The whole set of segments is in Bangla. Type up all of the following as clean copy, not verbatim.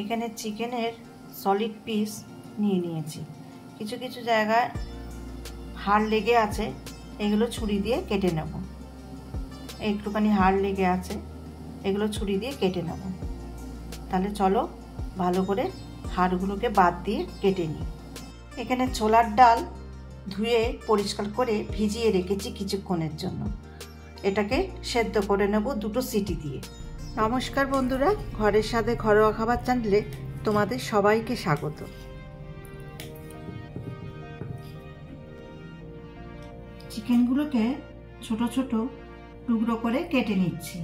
এখানে চিকেনের সলিড পিস নিয়ে নিয়েছি। কিছু কিছু জায়গায় হাড় লেগে আছে, এগুলো ছুরি দিয়ে কেটে নেব। একটুখানি হাড় লেগে আছে, এগুলো ছুরি দিয়ে কেটে নেব। তাহলে চলো ভালো করে হাড়গুলোকে বাদ দিয়ে কেটে নিই। এখানে ছোলার ডাল ধুয়ে পরিষ্কার করে ভিজিয়ে রেখেছি কিছুক্ষণের জন্য। এটাকে সেদ্ধ করে নেব 2 সিটি দিয়ে। নমস্কার বন্ধুরা, ঘরের স্বাদে ঘরোয়া খাবার চ্যানেলে তোমাদের সবাইকে স্বাগত। চিকেনগুলোকে ছোট ছোট টুকরো করে কেটে নিচ্ছি।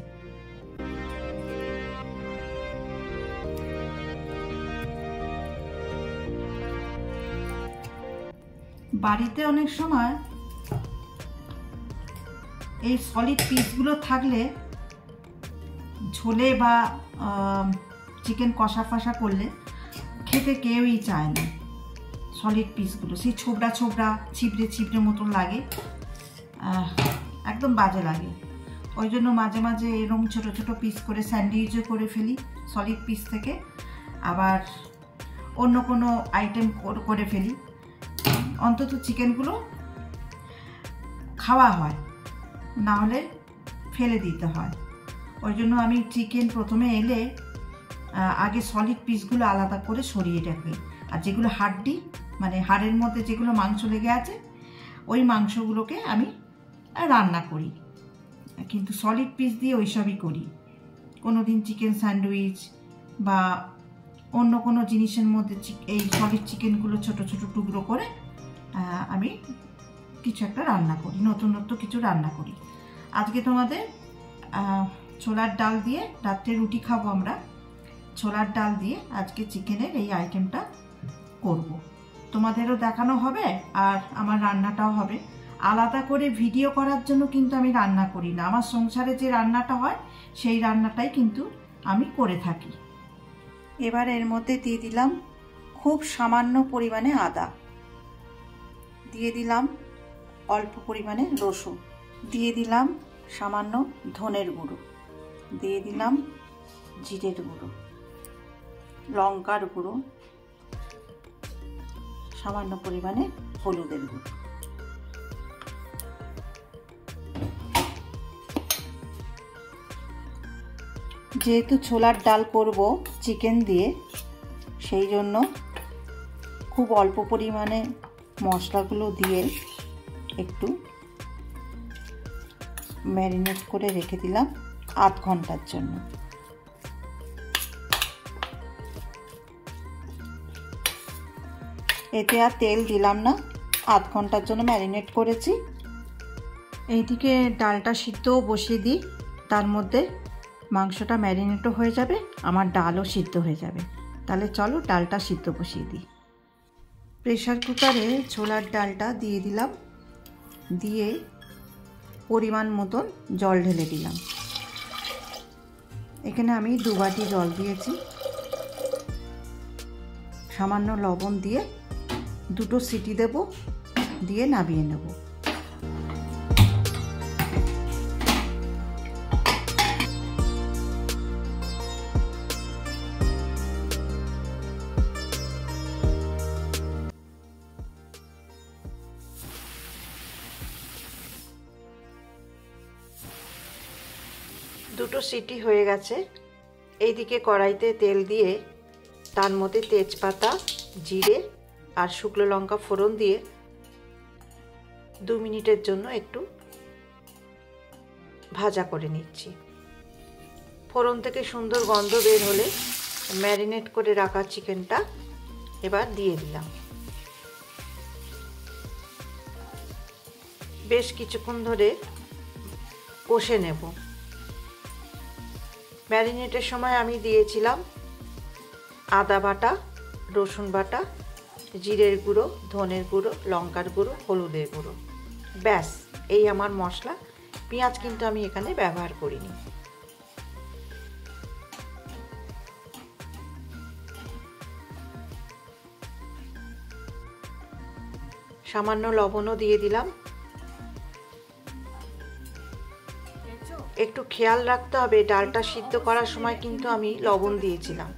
বাড়িতে অনেক সময় এই সলিড পিসগুলো থাকলে ঝোলে বা চিকেন কষা ফষা করলে খেতে কেউই চায় না। সলিড পিসগুলো সেই ছোবড়া ছোবড়া ছিপড়ে ছিপড়ে মতন লাগে, একদম বাজে লাগে। ওই জন্য মাঝে মাঝে এরকম ছোট ছোট পিস করে স্যান্ডউইচও করে ফেলি সলিড পিস থেকে, আবার অন্য কোনো আইটেম করে ফেলি। অন্তত চিকেনগুলো খাওয়া হয়, না হলে ফেলে দিতে হয়। ওই জন্য আমি চিকেন প্রথমে এলে আগে সলিড পিসগুলো আলাদা করে সরিয়ে রাখি, আর যেগুলো হাড্ডি মানে হাড়ের মধ্যে যেগুলো মাংস লেগে আছে ওই মাংসগুলোকে আমি রান্না করি। কিন্তু সলিড পিস দিয়ে ওইসবই করি। কোনো দিন চিকেন স্যান্ডউইচ বা অন্য কোনো জিনিসের মধ্যে এই সলিড চিকেনগুলো ছোট ছোট টুকরো করে আমি কিছু একটা রান্না করি, নতুনত্ব কিছু রান্না করি। আজকে তোমাদের ছোলার ডাল দিয়ে, রাত্রে রুটি খাবো আমরা, ছোলার ডাল দিয়ে আজকে চিকেনের এই আইটেমটা করব। তোমাদেরও দেখানো হবে আর আমার রান্নাটাও হবে। আলাদা করে ভিডিও করার জন্য কিন্তু আমি রান্না করি না। আমার সংসারে যে রান্নাটা হয় সেই রান্নাটাই কিন্তু আমি করে থাকি। এবার এর মধ্যে দিয়ে দিলাম খুব সামান্য পরিমাণে আদা, দিয়ে দিলাম অল্প পরিমাণে রসুন, দিয়ে দিলাম সামান্য ধনের গুঁড়ো, দিয়ে দিলাম জিরের গুঁড়ো, লঙ্কার গুঁড়ো, সামান্য পরিমাণে হলুদের গুঁড়ো। যেহেতু ছোলার ডাল করব চিকেন দিয়ে, সেই জন্য খুব অল্প পরিমাণে মশলাগুলো দিয়ে একটু ম্যারিনেট করে রেখে দিলাম আধ ঘন্টার জন্য। এতে আর তেল দিলাম না, আধ ঘন্টার জন্য ম্যারিনেট করেছি। এইদিকে ডালটা সিদ্ধও বসিয়ে দিই, তার মধ্যে মাংসটা ম্যারিনেটও হয়ে যাবে, আমার ডালও সিদ্ধ হয়ে যাবে। তাহলে চলো ডালটা সিদ্ধ বসিয়ে দিই। প্রেসার কুকারে ছোলার ডালটা দিয়ে দিলাম, দিয়ে পরিমাণ মতন জল ঢেলে দিলাম। এখানে আমি 2 বাটি জল দিয়েছি, সামান্য লবণ দিয়ে 2 সিটি দেব, দিয়ে নামিয়ে নেব। দুটো সিটি হয়ে গেছে। এইদিকে কড়াইতে তেল দিয়ে তার মধ্যে তেজপাতা, জিরে আর শুকনো লঙ্কা ফোড়ন দিয়ে 2 মিনিটের জন্য একটু ভাজা করে নিচ্ছি। ফোড়ন থেকে সুন্দর গন্ধ বের হলে ম্যারিনেট করে রাখা চিকেনটা এবার দিয়ে দিলাম। বেশ কিছুক্ষণ ধরে কষে নেব। ম্যারিনেটের সময় আমি দিয়েছিলাম আদা বাটা, রসুন বাটা, জিরের গুঁড়ো, ধনের গুঁড়ো, লঙ্কার গুঁড়ো, হলুদের গুঁড়ো। ব্যাস, এই আমার মশলা। পেঁয়াজ কিন্তু আমি এখানে ব্যবহার করিনি। সামান্য লবণও দিয়ে দিলাম। একটু খেয়াল রাখতে হবে, ডালটা সিদ্ধ করার সময় কিন্তু আমি লবণ দিয়েছিলাম।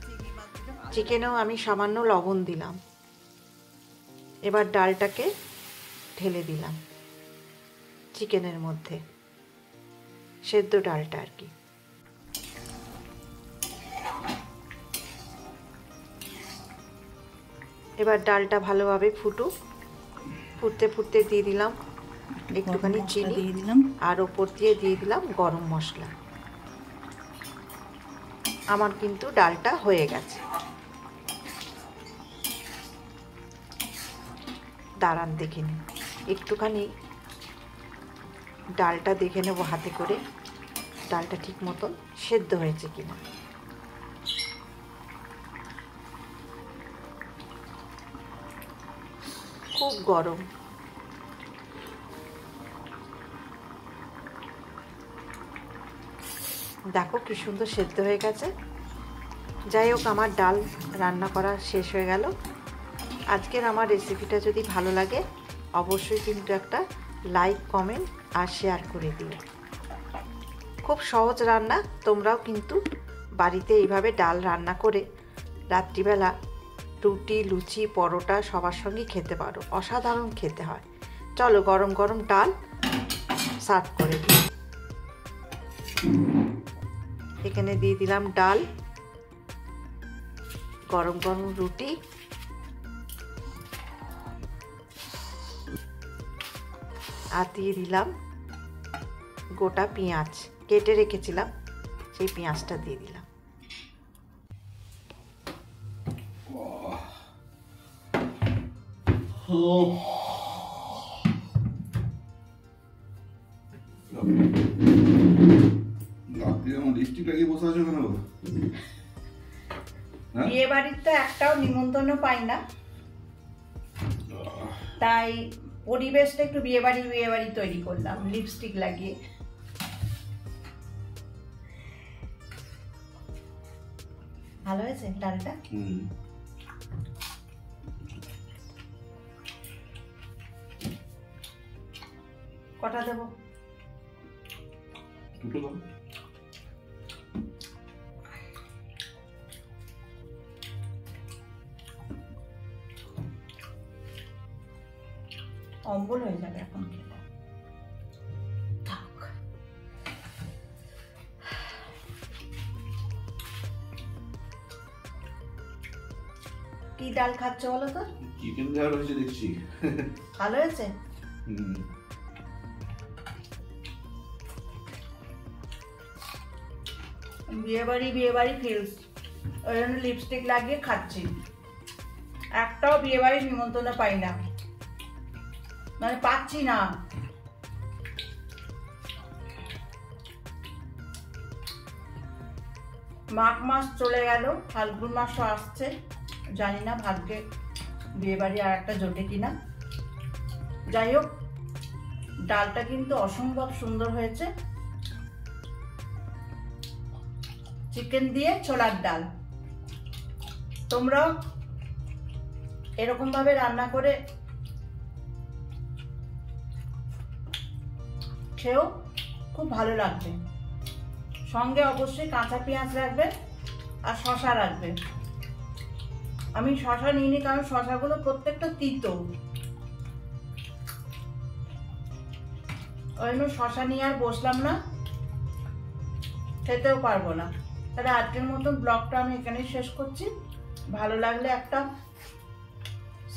চিকেনেও আমি সামান্য লবণ দিলাম। এবার ডালটাকে ঢেলে দিলাম চিকেনের মধ্যে, সেদ্ধ ডালটা আর কি। এবার ডালটা ভালোভাবে ফুটুক, ফুটতে ফুটতে দিয়ে দিলাম একটুখানি চিনি দিয়ে দিলাম, আর ওপর দিয়ে দিয়ে দিলাম গরম মশলা। আমার কিন্তু ডালটা হয়ে গেছে। দাঁড়ান দেখে নিন, একটুখানি ডালটা দেখে নেব হাতে করে, ডালটা ঠিক মতন সেদ্ধ হয়েছে কিনা। খুব গরম, দেখো কি সুন্দর সেদ্ধ হয়ে গেছে। যাই হোক, আমার ডাল রান্না করা শেষ হয়ে গেল। আজকের আমার রেসিপিটা যদি ভালো লাগে অবশ্যই কিন্তু একটা লাইক, কমেন্ট আর শেয়ার করে দিও। খুব সহজ রান্না, তোমরাও কিন্তু বাড়িতে এইভাবে ডাল রান্না করে রাত্রিবেলা রুটি, লুচি, পরোটা সবার সঙ্গে খেতে পারো। অসাধারণ খেতে হয়। চলো গরম গরম ডাল সার্ভ করে দিই। এখানে দিয়ে দিলাম ডাল, গরম গরম রুটি, আর দিয়ে দিলাম গোটা পেঁয়াজ কেটে রেখেছিলাম, সেই পেঁয়াজটা দিয়ে দিলাম। বিয়ে বাড়ির তো একটাও নিমন্ত্রণ পাই না, তাই পরিবেশটা একটু বিয়ে বাড়ি তৈরি করলাম লিপস্টিক লাগিয়ে। ভালো হয়েছে ডালটা? কটা দেবো? দুটো দাও। অম্বল হয়ে যাবে এখন খেলে। কি ডাল খাচ্ছ বলো তো? চিকেন ডাল হয়েছে দেখছি। ভালো হয়েছে? বিয়ে বাড়ি ফিলস, ওই জন্য লিপস্টিক লাগিয়ে খাচ্ছি। একটাও বিয়ে বাড়ির নিমন্ত্রণ পাই না, মানে পাচ্ছি না। মাঘ মাস চলে গেল, ফাল্গুন মাসও আসছে, জানি না ভাগ্যে বিয়ে বাড়ি আর একটা জোটে কিনা। যাই হোক, ডালটা কিন্তু অসম্ভব সুন্দর হয়েছে। চিকেন দিয়ে ছোলার ডাল, তোমরাও এরকম ভাবে রান্না করে খেও, খুব ভালো লাগবে। সঙ্গে অবশ্যই কাঁচা পেঁয়াজ রাখবে আর শসা রাখবে। আমি শসা নিইনি কারণ শসাগুলো প্রত্যেকটা তিতো, ওই জন্য শসা নিয়ে আর বসলাম না, খেতেও পারবো না। তাহলে আজকের মতন ব্লগটা আমি এখানেই শেষ করছি। ভালো লাগলে একটা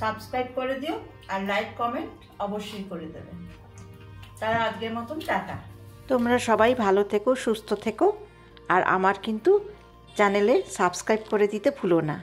সাবস্ক্রাইব করে দিও আর লাইক, কমেন্ট অবশ্যই করে দেবে। তাহলে আজকের মতন টাটা। তোমরা সবাই ভালো থেকো, সুস্থ থেকো, আর আমার কিন্তু চ্যানেলে সাবস্ক্রাইব করে দিতে ভুলো না।